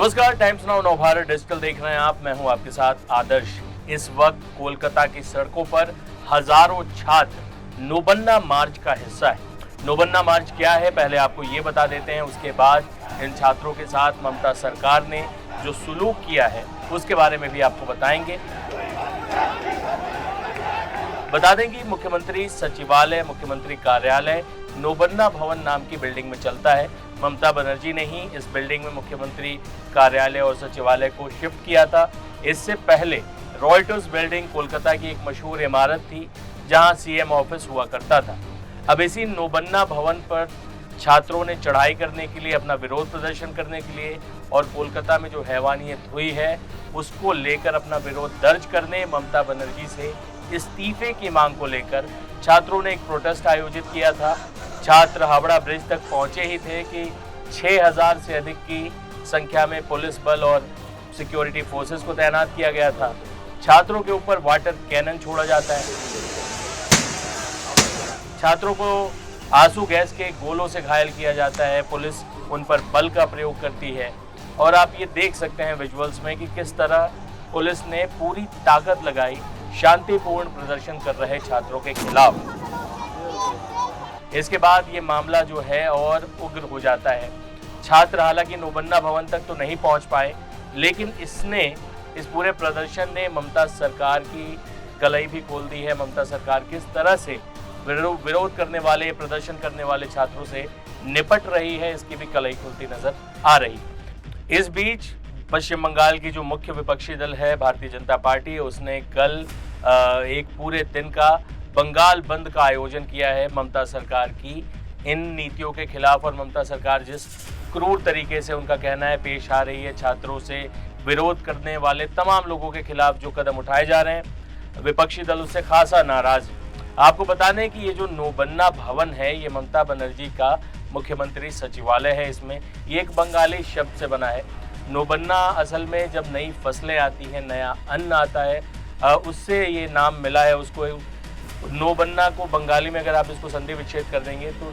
नमस्कार, times now Navbharat digital देख रहे हैं आप। मैं हूं आपके साथ आदर्श। इस वक्त कोलकाता की सड़कों पर हजारों छात्र नोबन्ना मार्च का हिस्सा है। नोबन्ना मार्च क्या है, पहले आपको ये बता देते हैं, उसके बाद इन छात्रों के साथ ममता सरकार ने जो सुलूक किया है उसके बारे में भी आपको बताएंगे। बता दें कि मुख्यमंत्री सचिवालय, मुख्यमंत्री कार्यालय नोबन्ना भवन नाम की बिल्डिंग में चलता है। ममता बनर्जी ने ही इस बिल्डिंग में मुख्यमंत्री कार्यालय और सचिवालय को शिफ्ट किया था। इससे पहले रॉयटर्स बिल्डिंग कोलकाता की एक मशहूर इमारत थी जहां सीएम ऑफिस हुआ करता था। अब इसी नोबन्ना भवन पर छात्रों ने चढ़ाई करने के लिए, अपना विरोध प्रदर्शन करने के लिए और कोलकाता में जो हैवानियत हुई है उसको लेकर अपना विरोध दर्ज करने ममता बनर्जी से इस्तीफे की मांग को लेकर छात्रों ने एक प्रोटेस्ट आयोजित किया था। छात्र हावड़ा ब्रिज तक पहुंचे ही थे कि 6000 से अधिक की संख्या में पुलिस बल और सिक्योरिटी फोर्सेस को तैनात किया गया था। छात्रों के ऊपर वाटर कैनन छोड़ा जाता है, छात्रों को आंसू गैस के गोलों से घायल किया जाता है, पुलिस उन पर बल का प्रयोग करती है। और आप ये देख सकते हैं विजुअल्स में कि किस तरह पुलिस ने पूरी ताकत लगाई शांतिपूर्ण प्रदर्शन कर रहे छात्रों के खिलाफ। इसके बाद ये मामला जो है और उग्र हो जाता है। छात्र हालांकि नोबन्ना भवन तक तो नहीं पहुंच पाए, लेकिन इस पूरे प्रदर्शन ने ममता सरकार की कलाई भी खोल दी है। ममता सरकार किस तरह से विरोध करने वाले, प्रदर्शन करने वाले छात्रों से निपट रही है, इसकी भी कलाई खुलती नजर आ रही। इस बीच पश्चिम बंगाल की जो मुख्य विपक्षी दल है भारतीय जनता पार्टी, उसने कल एक पूरे दिन का बंगाल बंद का आयोजन किया है ममता सरकार की इन नीतियों के खिलाफ। और ममता सरकार जिस क्रूर तरीके से, उनका कहना है, पेश आ रही है छात्रों से, विरोध करने वाले तमाम लोगों के खिलाफ जो कदम उठाए जा रहे हैं, विपक्षी दल उससे खासा नाराज है। आपको बता दें कि ये जो नोबन्ना भवन है ये ममता बनर्जी का मुख्यमंत्री सचिवालय है। इसमें ये एक बंगाली शब्द से बना है। नोबन्ना असल में जब नई फसलें आती हैं, नया अन्न आता है, उससे ये नाम मिला है उसको। नोबन्ना को बंगाली में अगर आप इसको संधि विच्छेद कर देंगे तो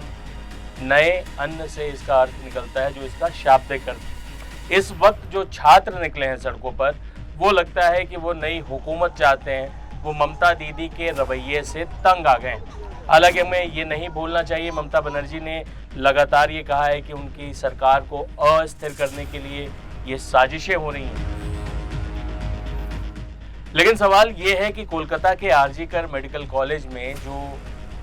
नए अन्न से इसका अर्थ निकलता है, जो इसका शाब्दिक अर्थ। इस वक्त जो छात्र निकले हैं सड़कों पर, वो लगता है कि वो नई हुकूमत चाहते हैं। वो ममता दीदी के रवैये से तंग आ गए। हालांकि हमें ये नहीं भूलना चाहिए, ममता बनर्जी ने लगातार ये कहा है कि उनकी सरकार को अस्थिर करने के लिए ये साजिशें हो रही हैं। लेकिन सवाल ये है कि कोलकाता के आरजीकर मेडिकल कॉलेज में जो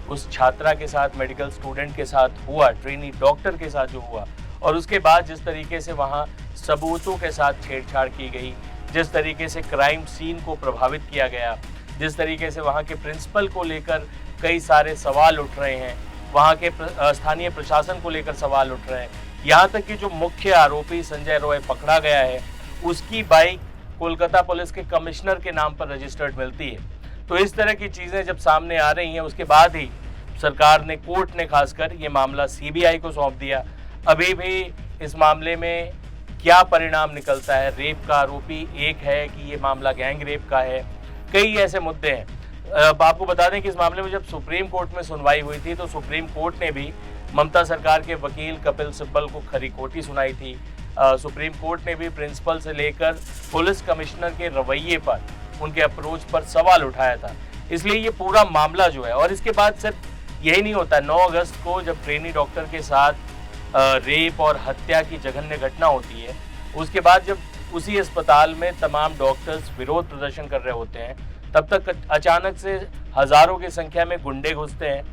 उस छात्रा के साथ, मेडिकल स्टूडेंट के साथ हुआ, ट्रेनी डॉक्टर के साथ जो हुआ, और उसके बाद जिस तरीके से वहाँ सबूतों के साथ छेड़छाड़ की गई, जिस तरीके से क्राइम सीन को प्रभावित किया गया, जिस तरीके से वहाँ के प्रिंसिपल को लेकर कई सारे सवाल उठ रहे हैं, वहाँ के स्थानीय प्रशासन को लेकर सवाल उठ रहे हैं, यहाँ तक कि जो मुख्य आरोपी संजय रॉय पकड़ा गया है, उसकी बाइक कोलकाता पुलिस के कमिश्नर के नाम पर रजिस्टर्ड मिलती है। तो इस तरह की चीज़ें जब सामने आ रही हैं, उसके बाद ही सरकार ने, कोर्ट ने खासकर ये मामला सीबीआई को सौंप दिया। अभी भी इस मामले में क्या परिणाम निकलता है, रेप का आरोपी एक है कि ये मामला गैंग रेप का है, कई ऐसे मुद्दे हैं। आपको बता दें कि इस मामले में जब सुप्रीम कोर्ट में सुनवाई हुई थी तो सुप्रीम कोर्ट ने भी ममता सरकार के वकील कपिल सिब्बल को खरी खोटी सुनाई थी। सुप्रीम कोर्ट ने भी प्रिंसिपल से लेकर पुलिस कमिश्नर के रवैये पर, उनके अप्रोच पर सवाल उठाया था। इसलिए ये पूरा मामला जो है, और इसके बाद सिर्फ यही नहीं होता। 9 अगस्त को जब ट्रेनी डॉक्टर के साथ रेप और हत्या की जघन्य घटना होती है, उसके बाद जब उसी अस्पताल में तमाम डॉक्टर्स विरोध प्रदर्शन कर रहे होते हैं, तब तक अचानक से हजारों की संख्या में गुंडे घुसते हैं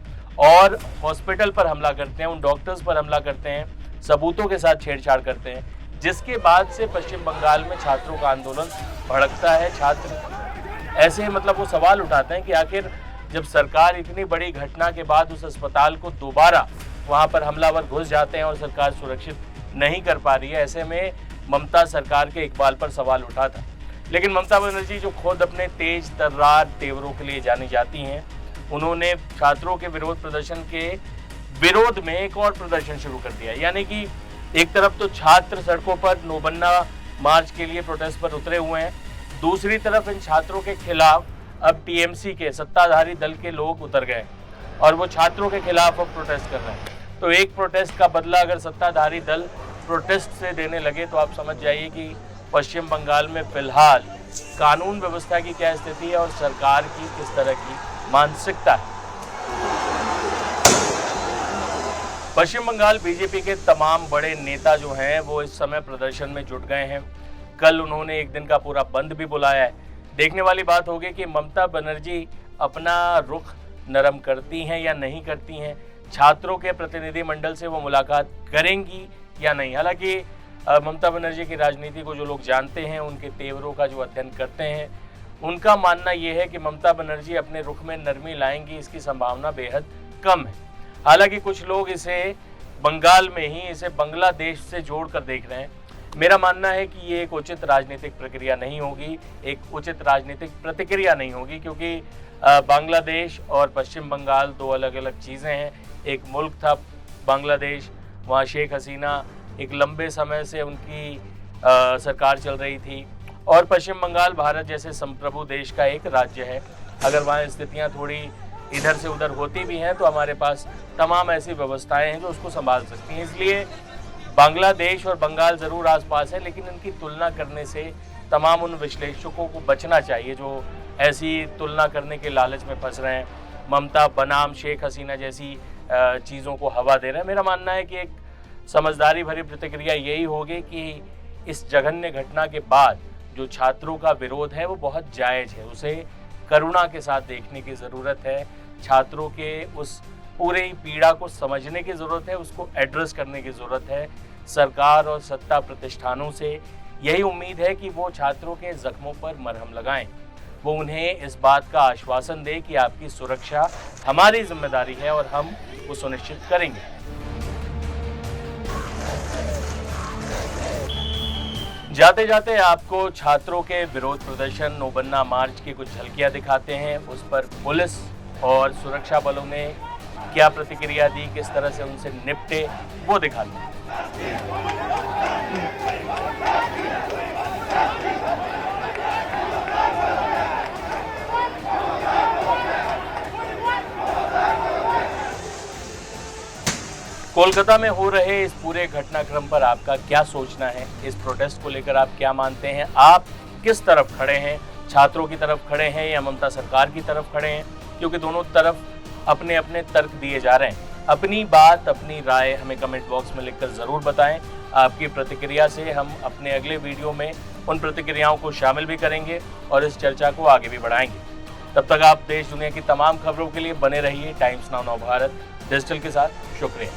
और हॉस्पिटल पर हमला करते हैं, उन डॉक्टर्स पर हमला करते हैं, सबूतों के साथ छेड़छाड़ करते हैं, जिसके बाद से पश्चिम बंगाल में छात्रों का आंदोलन भड़कता है। छात्र ऐसे मतलब वो सवाल उठाते हैं कि आखिर जब सरकार इतनी बड़ी घटना के बाद उस अस्पताल को दोबारा वहाँ पर हमलावर घुस जाते हैं और सरकार सुरक्षित नहीं कर पा रही है, ऐसे में ममता सरकार के इकबाल पर सवाल उठा था। लेकिन ममता बनर्जी जो खुद अपने तेज तर्रार तेवरों के लिए जानी जाती हैं, उन्होंने छात्रों के विरोध प्रदर्शन के विरोध में एक और प्रदर्शन शुरू कर दिया। यानी कि एक तरफ तो छात्र सड़कों पर नोबन्ना मार्च के लिए प्रोटेस्ट पर उतरे हुए हैं, दूसरी तरफ इन छात्रों के खिलाफ अब टीएमसी के सत्ताधारी दल के लोग उतर गए और वो छात्रों के खिलाफ अब प्रोटेस्ट कर रहे हैं। तो एक प्रोटेस्ट का बदला अगर सत्ताधारी दल प्रोटेस्ट से देने लगे तो आप समझ जाइए कि पश्चिम बंगाल में फिलहाल कानून व्यवस्था की क्या स्थिति है और सरकार की किस तरह की मानसिकता है। पश्चिम बंगाल बीजेपी के तमाम बड़े नेता जो हैं वो इस समय प्रदर्शन में जुट गए हैं। कल उन्होंने एक दिन का पूरा बंद भी बुलाया है। देखने वाली बात होगी कि ममता बनर्जी अपना रुख नरम करती हैं या नहीं करती हैं, छात्रों के प्रतिनिधि मंडल से वो मुलाकात करेंगी या नहीं। हालांकि ममता बनर्जी की राजनीति को जो लोग जानते हैं, उनके तेवरों का जो अध्ययन करते हैं, उनका मानना यह है कि ममता बनर्जी अपने रुख में नरमी लाएंगी, इसकी संभावना बेहद कम है। हालांकि कुछ लोग इसे बंगाल में ही इसे बांग्लादेश से जोड़कर देख रहे हैं। मेरा मानना है कि ये एक उचित राजनीतिक प्रक्रिया नहीं होगी, एक उचित राजनीतिक प्रतिक्रिया नहीं होगी, क्योंकि बांग्लादेश और पश्चिम बंगाल दो अलग अलग चीज़ें हैं। एक मुल्क था बांग्लादेश, वहाँ शेख हसीना एक लंबे समय से उनकी सरकार चल रही थी, और पश्चिम बंगाल भारत जैसे संप्रभु देश का एक राज्य है। अगर वहाँ स्थितियाँ थोड़ी इधर से उधर होती भी हैं तो हमारे पास तमाम ऐसी व्यवस्थाएं हैं जो उसको संभाल सकती हैं। इसलिए बांग्लादेश और बंगाल ज़रूर आसपास है, लेकिन इनकी तुलना करने से तमाम उन विश्लेषकों को बचना चाहिए जो ऐसी तुलना करने के लालच में फंस रहे हैं, ममता बनाम शेख हसीना जैसी चीज़ों को हवा दे रहे हैं। मेरा मानना है कि एक समझदारी भरी प्रतिक्रिया यही होगी कि इस जघन्य घटना के बाद जो छात्रों का विरोध है वो बहुत जायज़ है, उसे करुणा के साथ देखने की ज़रूरत है। छात्रों के उस पूरे पीड़ा को समझने की ज़रूरत है, उसको एड्रेस करने की ज़रूरत है। सरकार और सत्ता प्रतिष्ठानों से यही उम्मीद है कि वो छात्रों के जख्मों पर मरहम लगाएं, वो उन्हें इस बात का आश्वासन दे कि आपकी सुरक्षा हमारी जिम्मेदारी है और हम वो सुनिश्चित करेंगे। जाते जाते आपको छात्रों के विरोध प्रदर्शन नौबन्ना मार्च की कुछ झलकियां दिखाते हैं। उस पर पुलिस और सुरक्षा बलों ने क्या प्रतिक्रिया दी, किस तरह से उनसे निपटे, वो दिखाते हैं। कोलकाता में हो रहे इस पूरे घटनाक्रम पर आपका क्या सोचना है? इस प्रोटेस्ट को लेकर आप क्या मानते हैं? आप किस तरफ खड़े हैं? छात्रों की तरफ खड़े हैं या ममता सरकार की तरफ खड़े हैं? क्योंकि दोनों तरफ अपने अपने तर्क दिए जा रहे हैं। अपनी बात, अपनी राय हमें कमेंट बॉक्स में लिखकर ज़रूर बताएं। आपकी प्रतिक्रिया से हम अपने अगले वीडियो में उन प्रतिक्रियाओं को शामिल भी करेंगे और इस चर्चा को आगे भी बढ़ाएंगे। तब तक आप देश दुनिया की तमाम खबरों के लिए बने रहिए टाइम्स नाउ भारत डिजिटल के साथ। शुक्रिया।